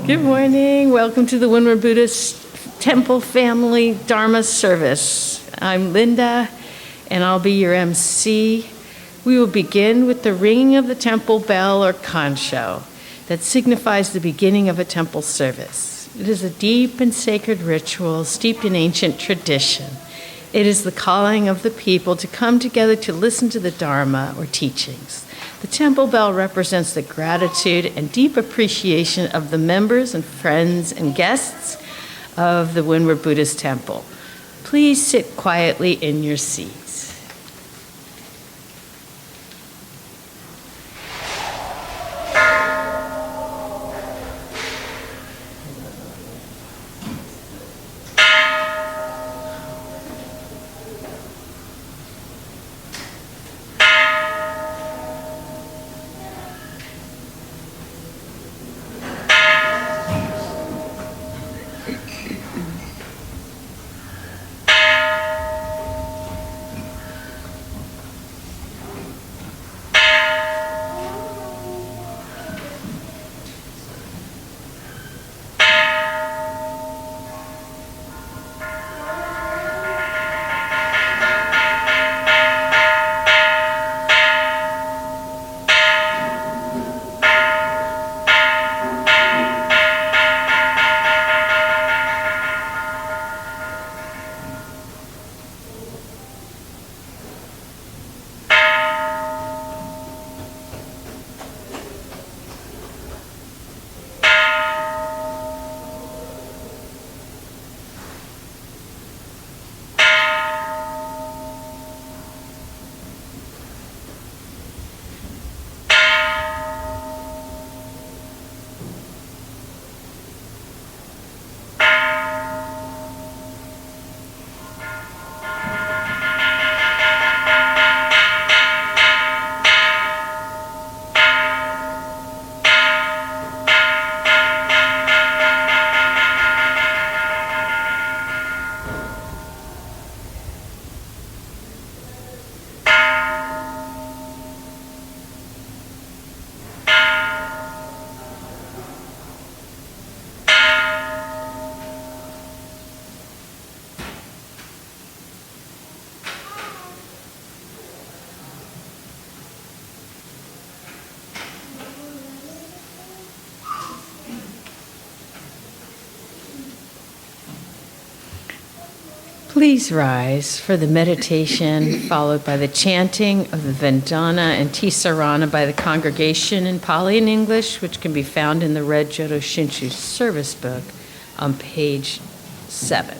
Good morning. Welcome to the Windward Buddhist Temple Family Dharma Service. I'm Linda, and I'll be your MC. We will begin with the ringing of the temple bell or kansho that signifies the beginning of a temple service. It is a deep and sacred ritual steeped in ancient tradition. It is the calling of the people to come together to listen to the Dharma or teachings. The temple bell represents the gratitude and deep appreciation of the members and friends and guests of the Windward Buddhist Temple. Please sit quietly in your seats. Please rise for the meditation, followed by the chanting of the Vandana Ti-Sarana by the congregation in Pali and English, which can be found in the Red Jodo Shinshu Service book on page 7.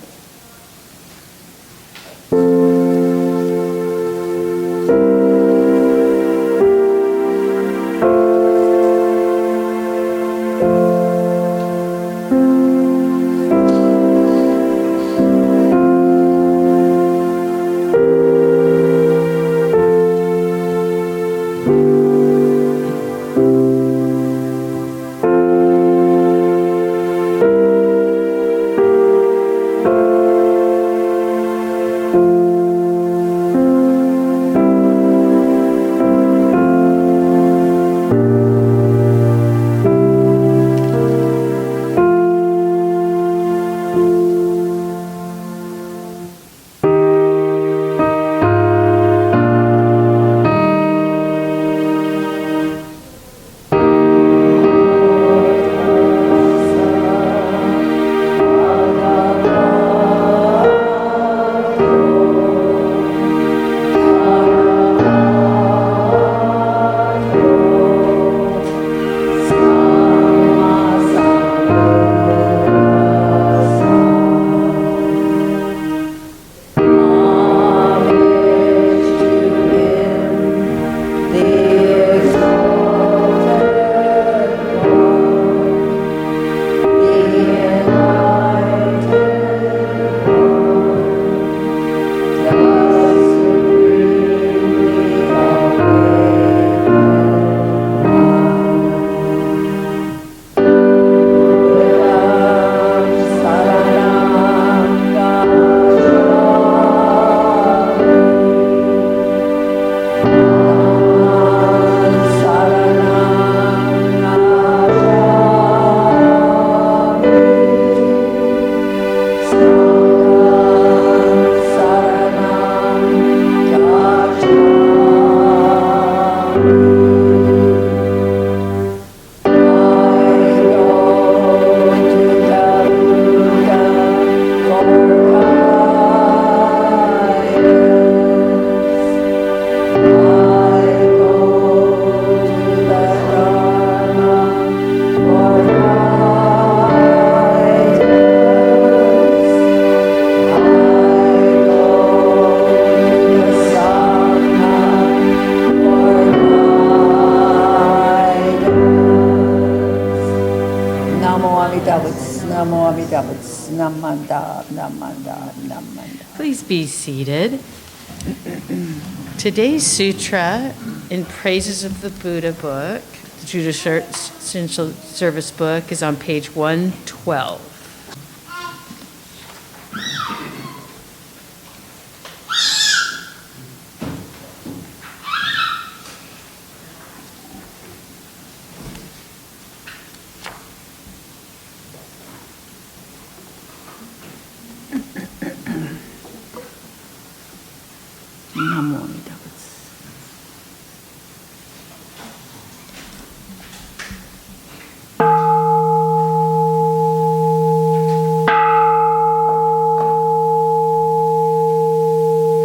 Davats, Namanda, Namanda, Namanda. Please be seated. Today's sutra in praises of the Buddha book, the Jodo Shinshu Service book, is on page 112.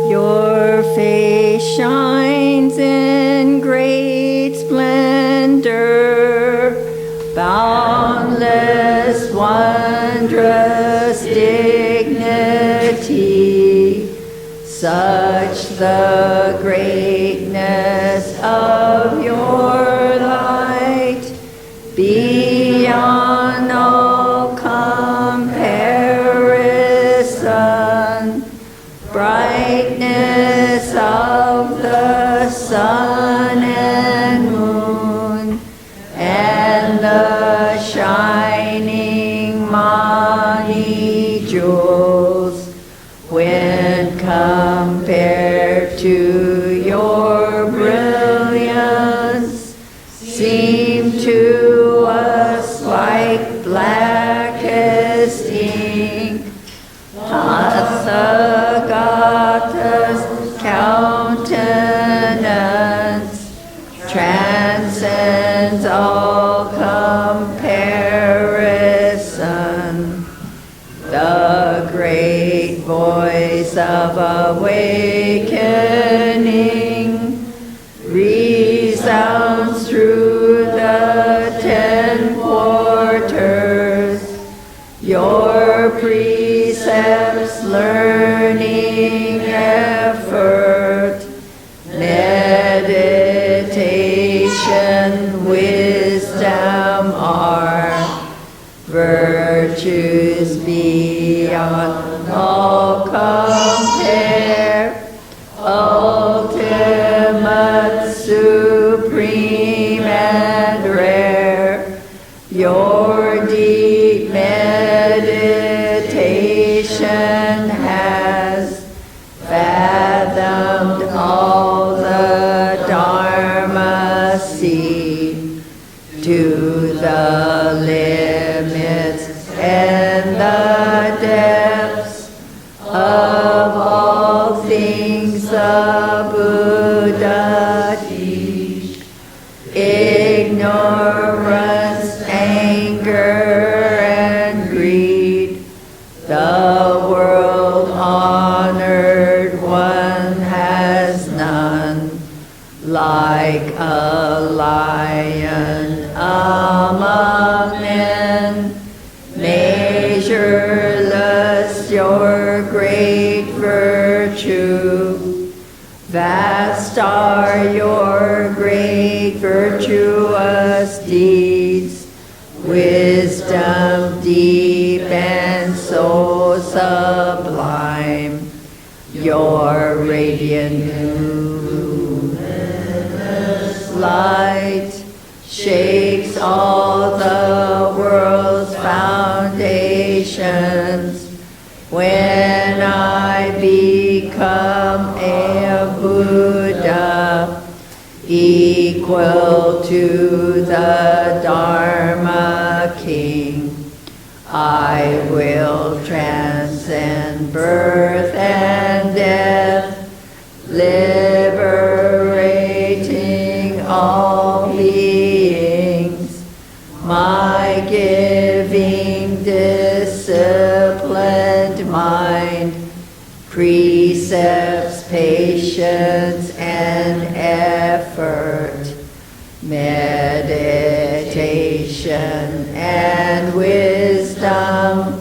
Your face shines in great splendor, boundless, wondrous dignity, such the greatness of your light, beyond all comparison. Brightness of the sun and moon, and the shining Mani jewels, when compared to your brilliance, seem to us like blackest ink. Tathagata's countenance transcends all comparison. The great voice of awakening resounds through the 10 quarters. Your precepts, learning, effort, meditation, wisdom are virtues beyond all compare, ultimate, supreme, and rare. Your deep meditation has fathomed all the Dharma sea to the limits and the depths of all things the Buddha teach. Ignorance, anger, and greed, the world honored one has none. Like a lion among men, measureless your great virtue. Vast are your great virtuous deeds, wisdom deep and so sublime. Your radiant luminous light shakes all the world's foundations. When I become a Buddha, equal to the Dharma King, I will transcend birth and death, liberating all beings. My giving, disciplined mind, precepts, patience, and effort, meditation, and wisdom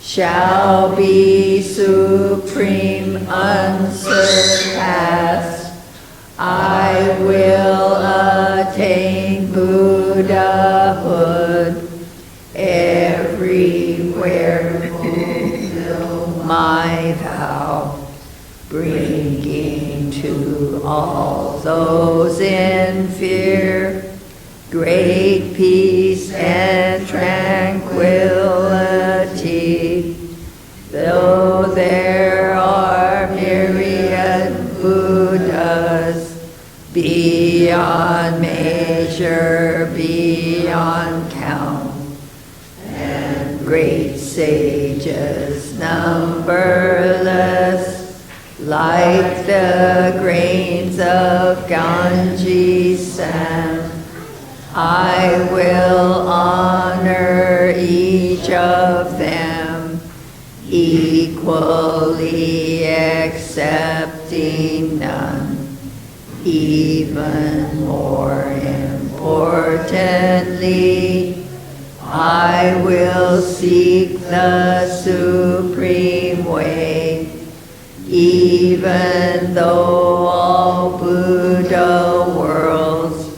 shall be supreme, unsurpassed. I will attain Buddhahood everywhere those in fear, great peace and tranquility. Though there are myriad Buddhas, beyond measure, beyond count, and great sages numberless, like the grains of Ganges sand, I will honor each of them, equally accepting none. Even more importantly, I will seek the supreme way, even though all Buddha worlds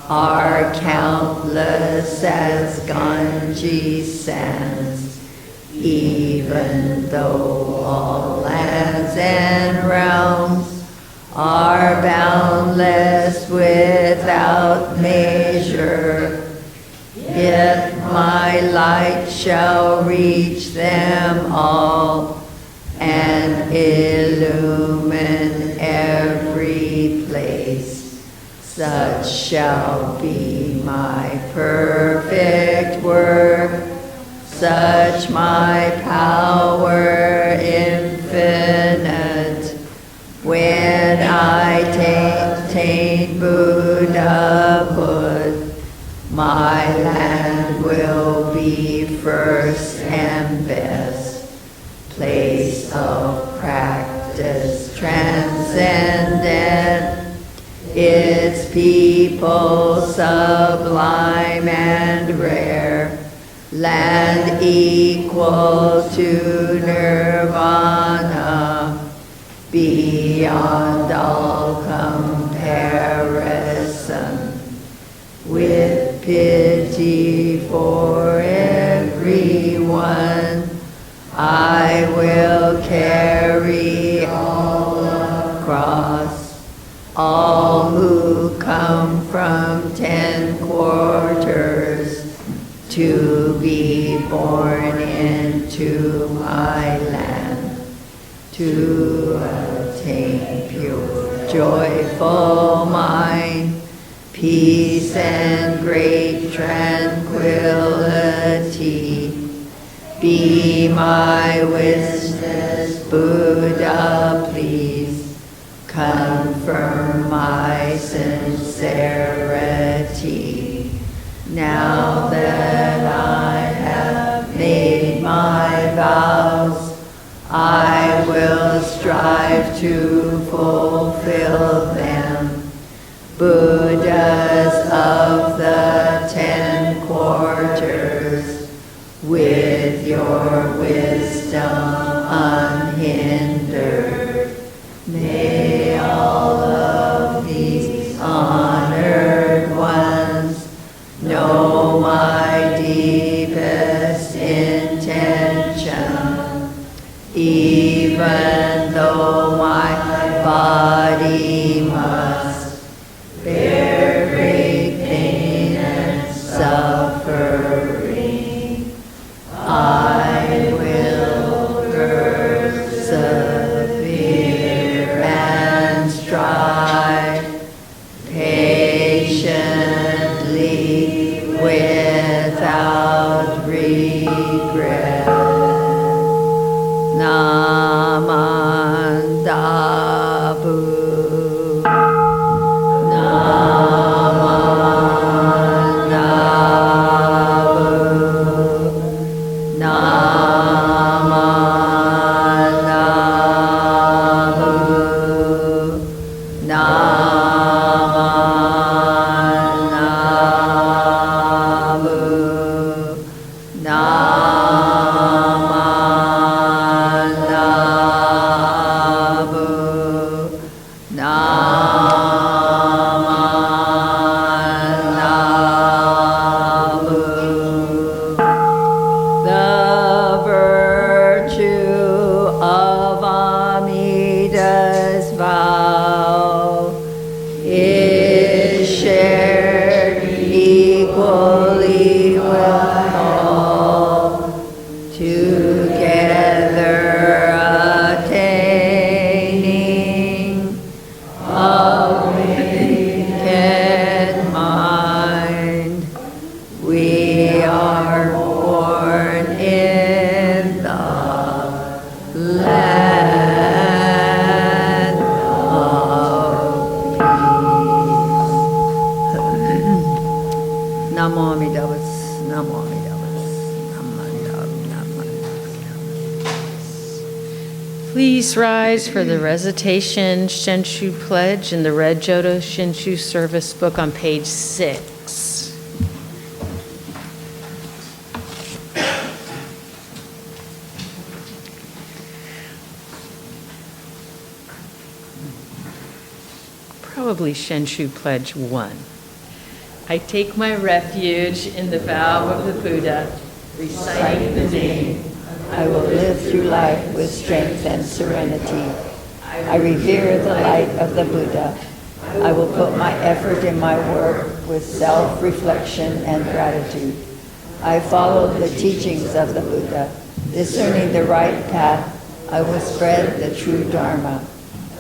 are countless as Ganges sands, even though all lands and realms are boundless without measure, yet my light shall reach them all and illumine every place. Such shall be my perfect work, such my power infinite. When I attain Buddhahood, my land will be first and best, place of practice transcendent, its people sublime and rare, land equal to nirvana, beyond all comparison. With pity for everyone, I will carry all across, all who come from 10 quarters to be born into my land, to attain pure, joyful mind, peace and great tranquility. Be my witness, Buddha, please confirm my sincerity. Now that I have made my vows, I will strive to fulfill them. Buddhas of the 10 quarters, with your wisdom unhindered, may all of these honored ones know my deepest intention, even though my body must bear great pain and suffering. I will persevere and strive patiently without regret. Namandabu. Namo Amida Butsu, Namo Amida Butsu, Namo Amida Butsu. Please rise for the Recitation Shinshu Pledge in the Red Jodo Shinshu Service book on page 6. Probably Shinshu Pledge I. I take my refuge in the vow of the Buddha, reciting the name. I will live through life with strength and serenity. I revere the light of the Buddha. I will put my effort in my work with self-reflection and gratitude. I follow the teachings of the Buddha. Discerning the right path, I will spread the true Dharma.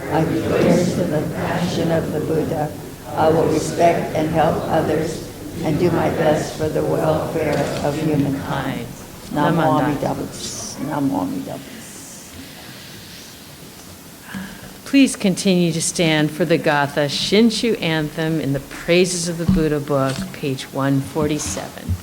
I adhere to the passion of the Buddha. I will respect and help others and do my best for the welfare of humankind. Namo Amida Butsu. Namo Amida Butsu. Please continue to stand for the Gatha Shinshu Anthem in the Praises of the Buddha book, page 147.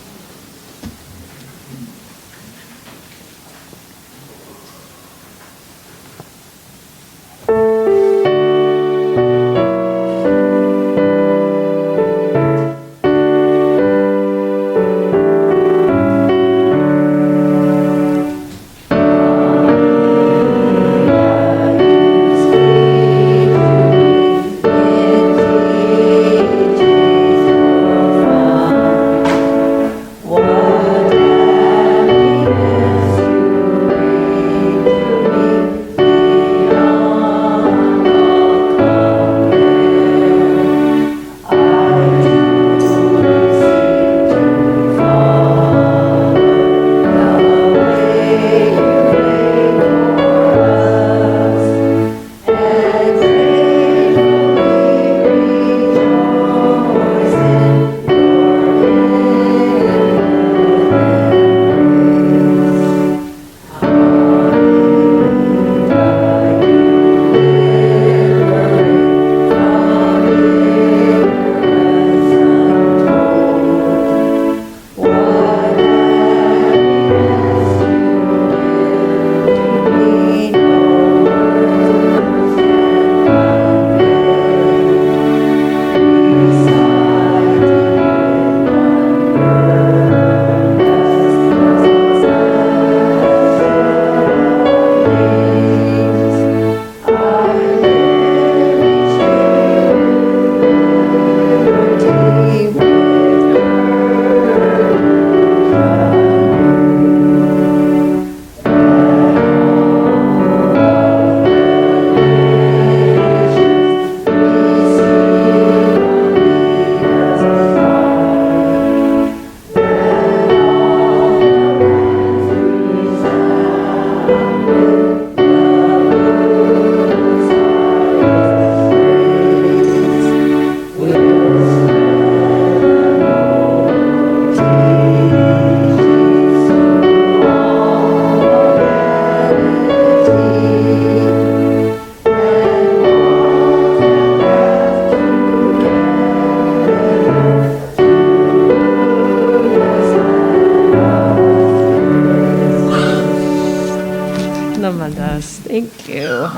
Thank you.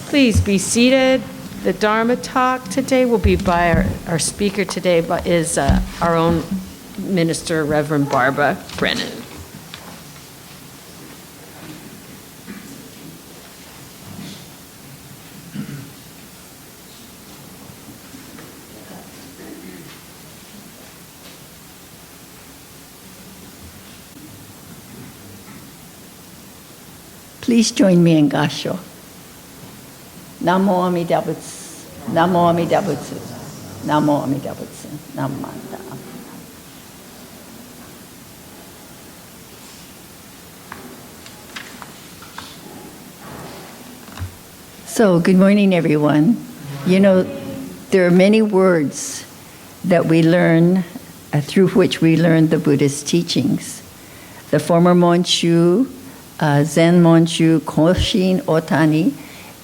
Please be seated. The Dharma Talk today will be by our speaker today is our own minister, Reverend Barbara Brennan. Please join me in kansho. Namo Amida Butsu, Namo Amida Butsu, Namo Amida Butsu, Namanda. So, good morning, everyone. You know, there are many words that we learn, through which we learn the Buddhist teachings. The former Monshu, Zen Monshu Koshin Otani,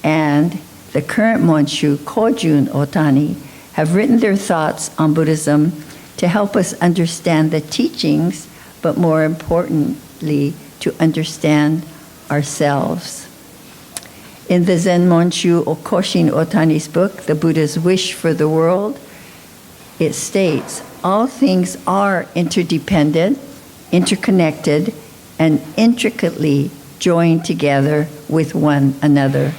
and the current Monshu Kojun Otani have written their thoughts on Buddhism to help us understand the teachings, but more importantly, to understand ourselves. In the Zen Monshu Okoshin Otani's book, The Buddha's Wish for the World, it states, all things are interdependent, interconnected, and intricately joined together with one another.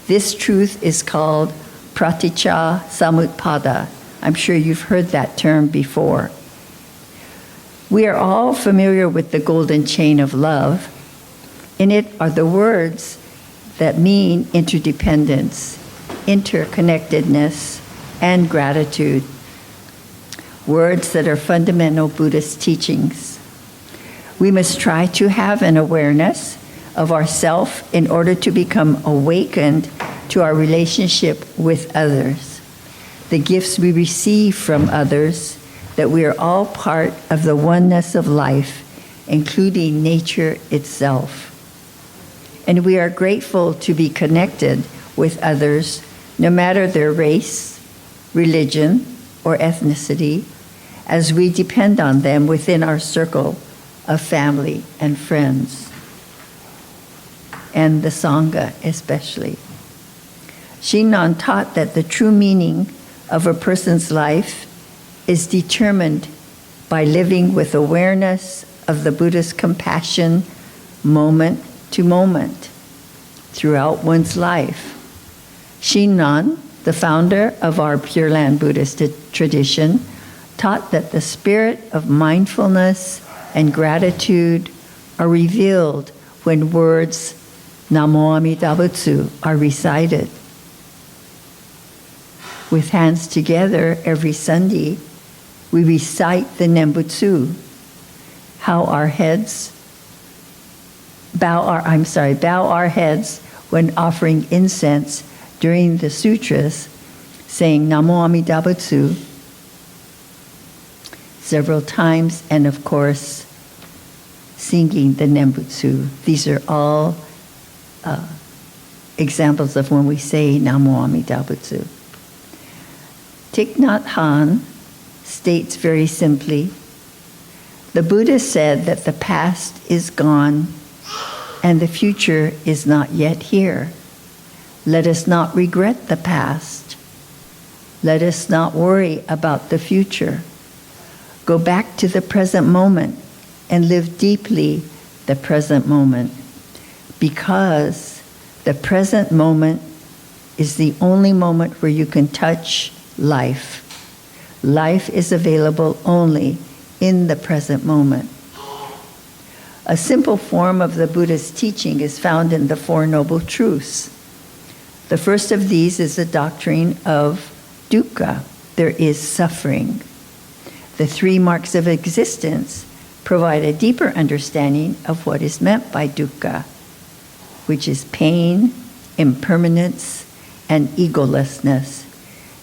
This truth is called praticca samutpada. I'm sure you've heard that term before. We are all familiar with the golden chain of love. In it are the words that mean interdependence, interconnectedness, and gratitude. Words that are fundamental Buddhist teachings. We must try to have an awareness of ourself in order to become awakened to our relationship with others, the gifts we receive from others, that we are all part of the oneness of life, including nature itself. And we are grateful to be connected with others, no matter their race, religion, or ethnicity, as we depend on them within our circle of family and friends, and the Sangha especially. Shinran taught that the true meaning of a person's life is determined by living with awareness of the Buddha's compassion moment to moment throughout one's life. Shinran, the founder of our Pure Land Buddhist tradition, taught that the spirit of mindfulness and gratitude are revealed when words Namo Amida Butsu are recited. With hands together every Sunday, we recite the Nembutsu, bow our heads when offering incense during the sutras, saying Namo Amida Butsu several times, and of course, singing the Nembutsu. These are all examples of when we say Namo Amida Butsu. Thich Nhat Hanh states very simply, the Buddha said that the past is gone and the future is not yet here. Let us not regret the past. Let us not worry about the future. Go back to the present moment and live deeply the present moment, because the present moment is the only moment where you can touch life. Life is available only in the present moment. A simple form of the Buddha's teaching is found in the Four Noble Truths. The first of these is the doctrine of dukkha. There is suffering. The three marks of existence provide a deeper understanding of what is meant by dukkha, which is pain, impermanence, and egolessness.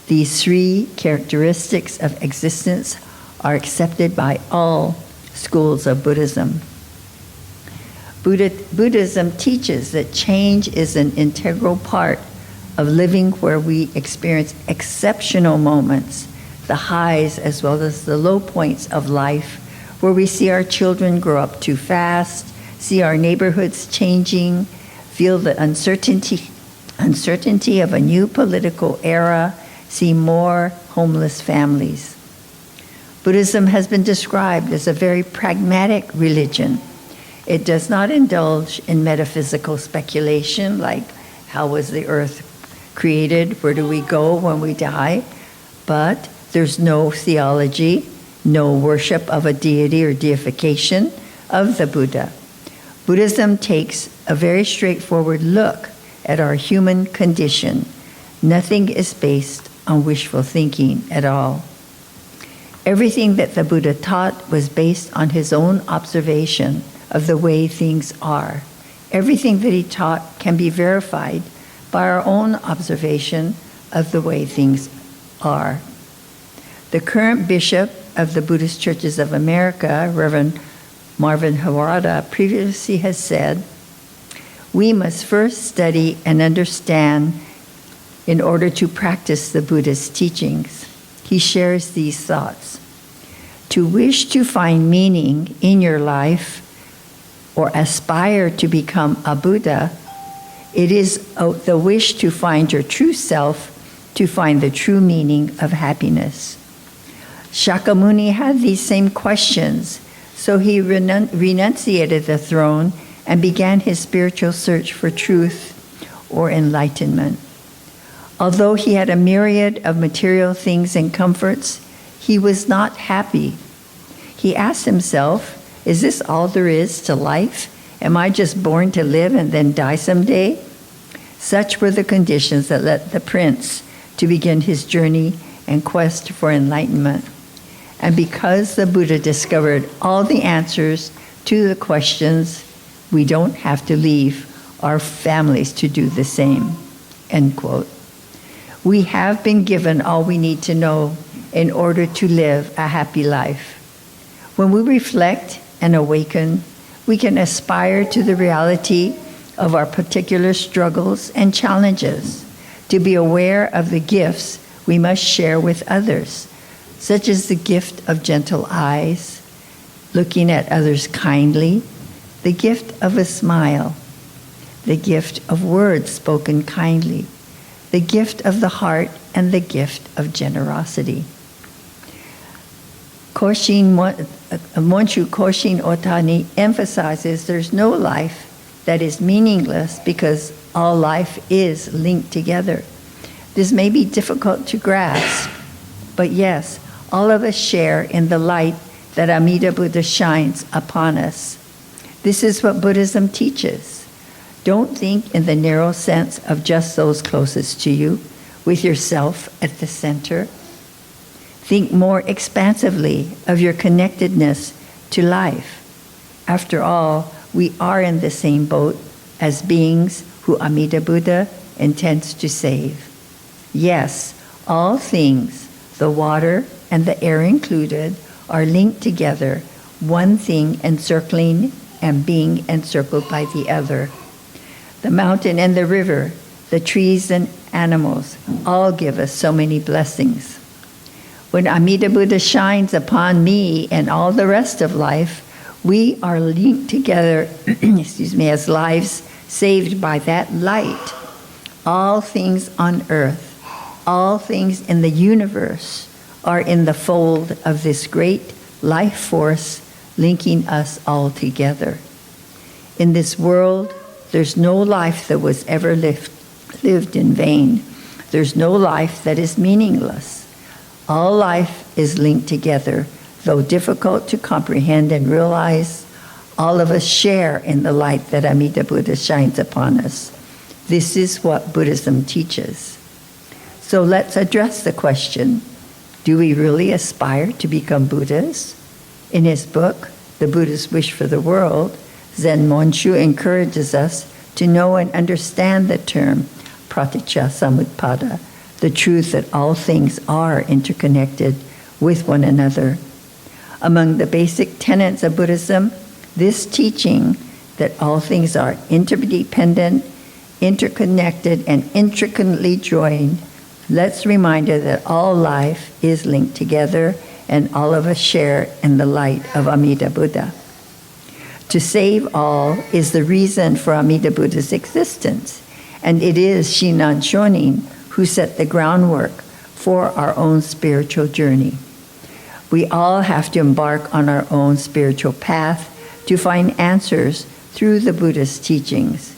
These three characteristics of existence are accepted by all schools of Buddhism. Buddhism teaches that change is an integral part of living, where we experience exceptional moments, the highs as well as the low points of life, where we see our children grow up too fast, see our neighborhoods changing, feel the uncertainty of a new political era, see more homeless families. Buddhism has been described as a very pragmatic religion. It does not indulge in metaphysical speculation like how was the earth created, where do we go when we die, but there's no theology, no worship of a deity or deification of the Buddha. Buddhism takes a very straightforward look at our human condition. Nothing is based on wishful thinking at all. Everything that the Buddha taught was based on his own observation of the way things are. Everything that he taught can be verified by our own observation of the way things are. The current bishop of the Buddhist Churches of America, Reverend Marvin Harada, previously has said, we must first study and understand in order to practice the Buddha's teachings. He shares these thoughts. To wish to find meaning in your life or aspire to become a Buddha, it is the wish to find your true self, to find the true meaning of happiness. Shakyamuni had these same questions, so he renunciated the throne and began his spiritual search for truth or enlightenment. Although he had a myriad of material things and comforts, he was not happy. He asked himself, is this all there is to life? Am I just born to live and then die someday? Such were the conditions that led the prince to begin his journey and quest for enlightenment. And because the Buddha discovered all the answers to the questions, we don't have to leave our families to do the same. End quote. We have been given all we need to know in order to live a happy life. When we reflect and awaken, we can aspire to the reality of our particular struggles and challenges, to be aware of the gifts we must share with others, such as the gift of gentle eyes, looking at others kindly, the gift of a smile, the gift of words spoken kindly, the gift of the heart, and the gift of generosity. Monshu Koshin Otani emphasizes there's no life that is meaningless because all life is linked together. This may be difficult to grasp, but yes, all of us share in the light that Amida Buddha shines upon us. This is what Buddhism teaches. Don't think in the narrow sense of just those closest to you, with yourself at the center. Think more expansively of your connectedness to life. After all, we are in the same boat as beings who Amida Buddha intends to save. Yes, all things, the water and the air included, are linked together, one thing encircling and being encircled by the other. The mountain and the river, the trees and animals, all give us so many blessings. When Amida Buddha shines upon me and all the rest of life, we are linked together as lives saved by that light. All things on earth, all things in the universe are in the fold of this great life force linking us all together. In this world, there's no life that was ever lived in vain. There's no life that is meaningless. All life is linked together. Though difficult to comprehend and realize, all of us share in the light that Amida Buddha shines upon us. This is what Buddhism teaches. So let's address the question, do we really aspire to become Buddhas? In his book, The Buddha's Wish for the World, Zen Monshu encourages us to know and understand the term pratitya samutpada, the truth that all things are interconnected with one another. Among the basic tenets of Buddhism, this teaching that all things are interdependent, interconnected, and intricately joined lets reminder that all life is linked together and all of us share in the light of Amida Buddha. To save all is the reason for Amida Buddha's existence, and it is Shinran Shonin who set the groundwork for our own spiritual journey. We all have to embark on our own spiritual path to find answers through the Buddha's teachings.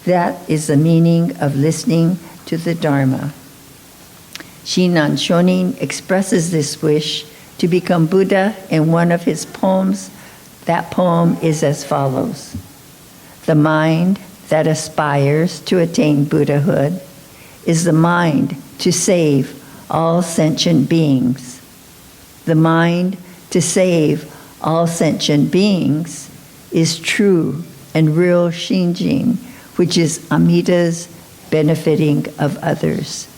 That is the meaning of listening to the Dharma. Shinran Shonin expresses this wish to become Buddha in one of his poems. That poem is as follows. The mind that aspires to attain Buddhahood is the mind to save all sentient beings. The mind to save all sentient beings is true and real Shinjin, which is Amida's benefiting of others.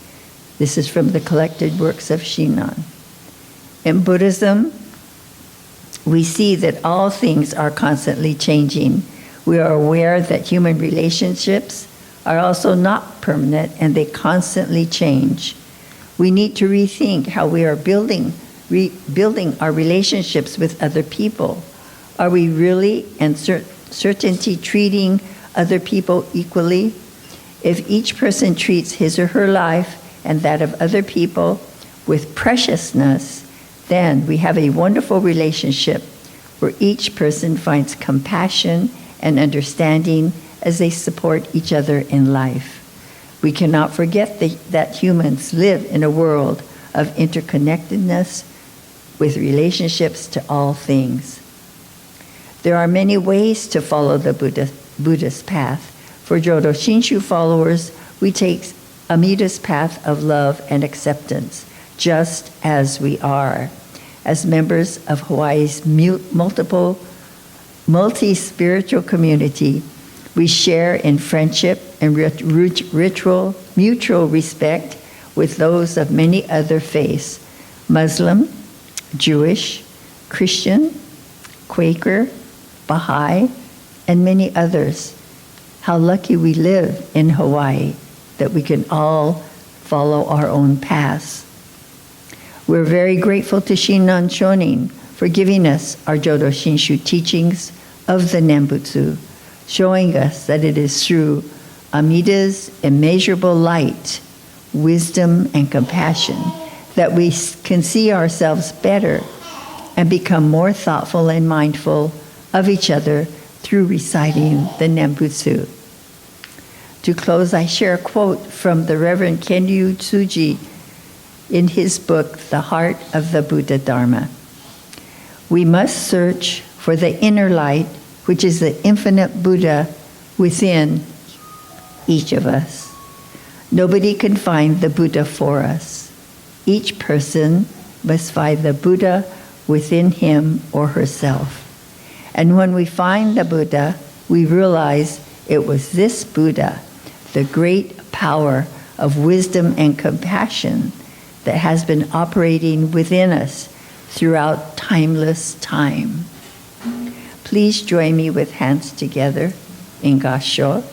This is from the collected works of Shinran. In Buddhism, we see that all things are constantly changing. We are aware that human relationships are also not permanent and they constantly change. We need to rethink how we are building rebuilding our relationships with other people? Are we really and certainty treating other people equally? If each person treats his or her life and that of other people with preciousness, then we have a wonderful relationship where each person finds compassion and understanding as they support each other in life. We cannot forget that humans live in a world of interconnectedness with relationships to all things. There are many ways to follow the Buddhist path. For Jodo Shinshu followers, we take Amida's path of love and acceptance, just as we are. As members of Hawaii's multi-spiritual community, we share in friendship and mutual respect with those of many other faiths: Muslim, Jewish, Christian, Quaker, Baha'i, and many others. How lucky we live in Hawaii that we can all follow our own paths. We're very grateful to Shinran Shonin for giving us our Jodo Shinshu teachings of the Nembutsu, showing us that it is through Amida's immeasurable light, wisdom, and compassion that we can see ourselves better and become more thoughtful and mindful of each other through reciting the Nembutsu. To close, I share a quote from the Reverend Kenyu Tsuji in his book, The Heart of the Buddha Dharma. We must search for the inner light, which is the infinite Buddha within each of us. Nobody can find the Buddha for us. Each person must find the Buddha within him or herself. And when we find the Buddha, we realize it was this Buddha, the great power of wisdom and compassion, that has been operating within us throughout timeless time. Please join me with hands together in kansho.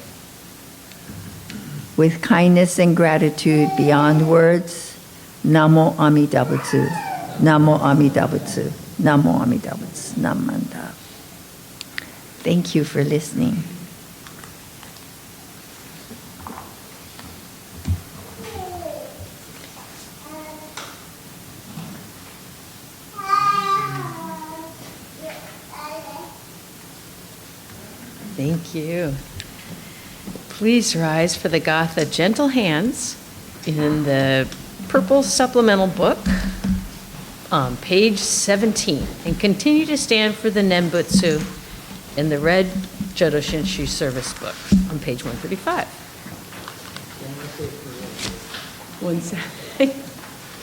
With kindness and gratitude beyond words, Namo Amida Butsu, Namo Amida Butsu, Namo Amida Butsu, Namanda. Thank you for listening. Thank you. Please rise for the Gatha Gentle Hands in the purple supplemental book on page 17, and continue to stand for the Nembutsu in the red Jodo Shinshu service book on page 135. One second.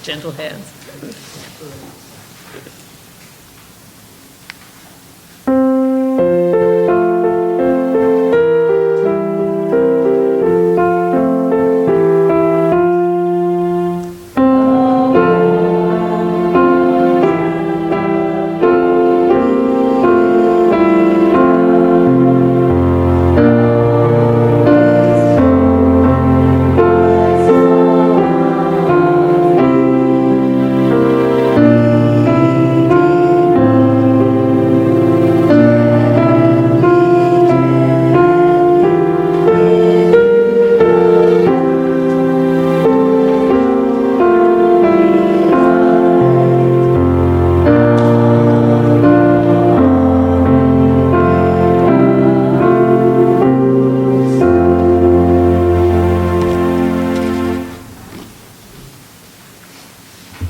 Gentle hands.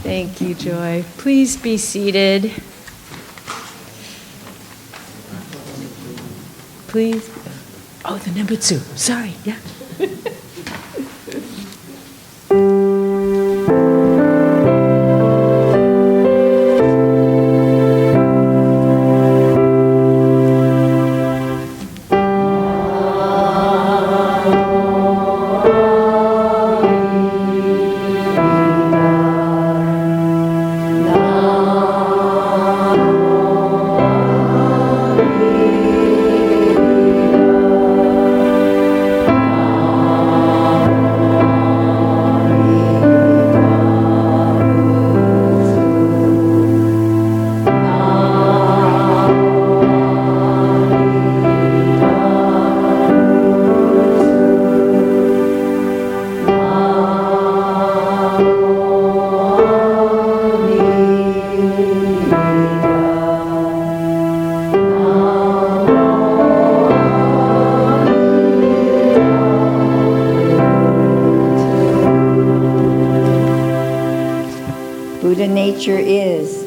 Thank you, Joy. Please be seated. Please. Oh, the Nembutsu. Sorry. Yeah.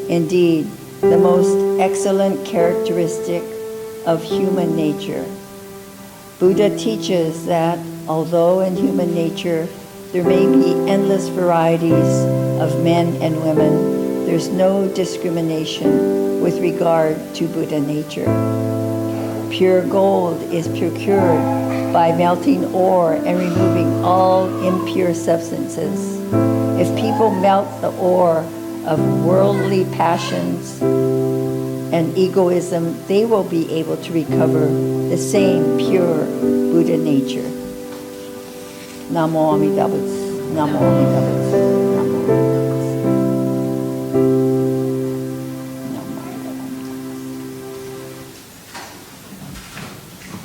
indeed, the most excellent characteristic of human nature. Buddha teaches that although in human nature there may be endless varieties of men and women, there's no discrimination with regard to Buddha nature. Pure gold is procured by melting ore and removing all impure substances. If people melt the ore of worldly passions and egoism, they will be able to recover the same pure Buddha nature. Namo Amida Butsu. Namo Amida Butsu.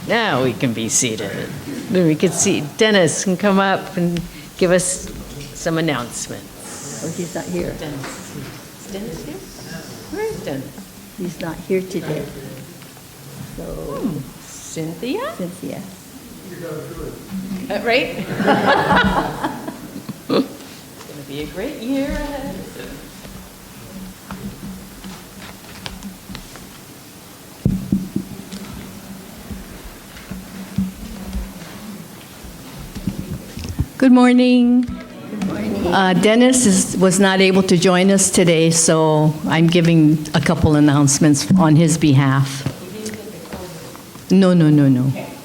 Now we can be seated. Then we can see Dennis can come up and give us some announcements. Oh, he's not here. Dennis. Is Dennis here? Where is Dennis? He's not here today. So, Cynthia? Cynthia. Right? It's going to be a great year ahead. Good morning. Good morning. Dennis was not able to join us today, so I'm giving a couple announcements on his behalf. No.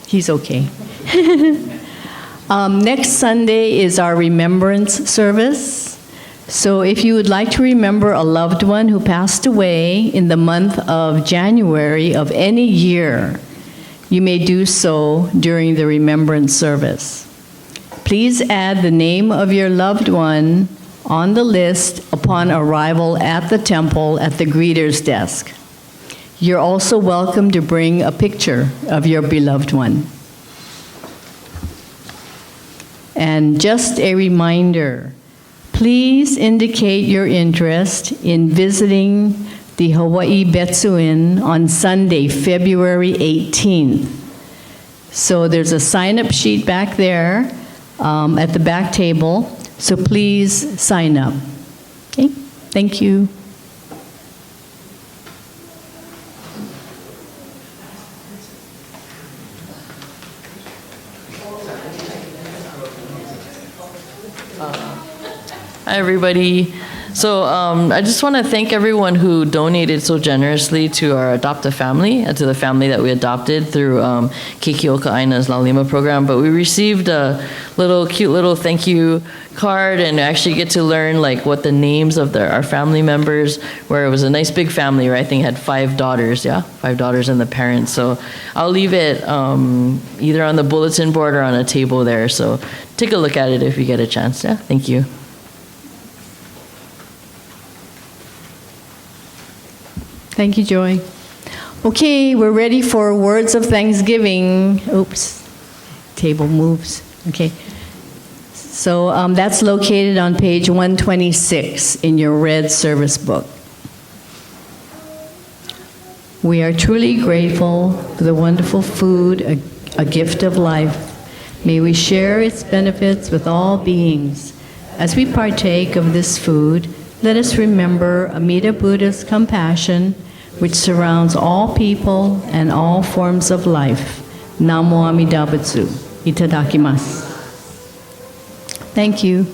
He's okay. Next Sunday is our remembrance service. So if you would like to remember a loved one who passed away in the month of January of any year, you may do so during the remembrance service. Please add the name of your loved one on the list upon arrival at the temple at the greeter's desk. You're also welcome to bring a picture of your beloved one. And just a reminder, please indicate your interest in visiting the Hawaii Betsu Inn on Sunday, February 18th. So there's a sign-up sheet back there at the back table, so please sign up. Okay, thank you. Hi, everybody. So I just want to thank everyone who donated so generously to our adoptive family, to the family that we adopted through Keikioka Aina's Lalima program. But we received a cute little thank you card and actually get to learn like what the names of our family members were. It was a nice big family, right? I think it had 5 daughters, 5 daughters and the parents. So I'll leave it either on the bulletin board or on a table there. So take a look at it if you get a chance. Yeah, thank you. Thank you, Joy. Okay, we're ready for words of thanksgiving. Oops, table moves. Okay. So that's located on page 126 in your red service book. We are truly grateful for the wonderful food, a gift of life. May we share its benefits with all beings. As we partake of this food, let us remember Amida Buddha's compassion, which surrounds all people and all forms of life. Namo Amida Butsu. Itadakimasu. Thank you.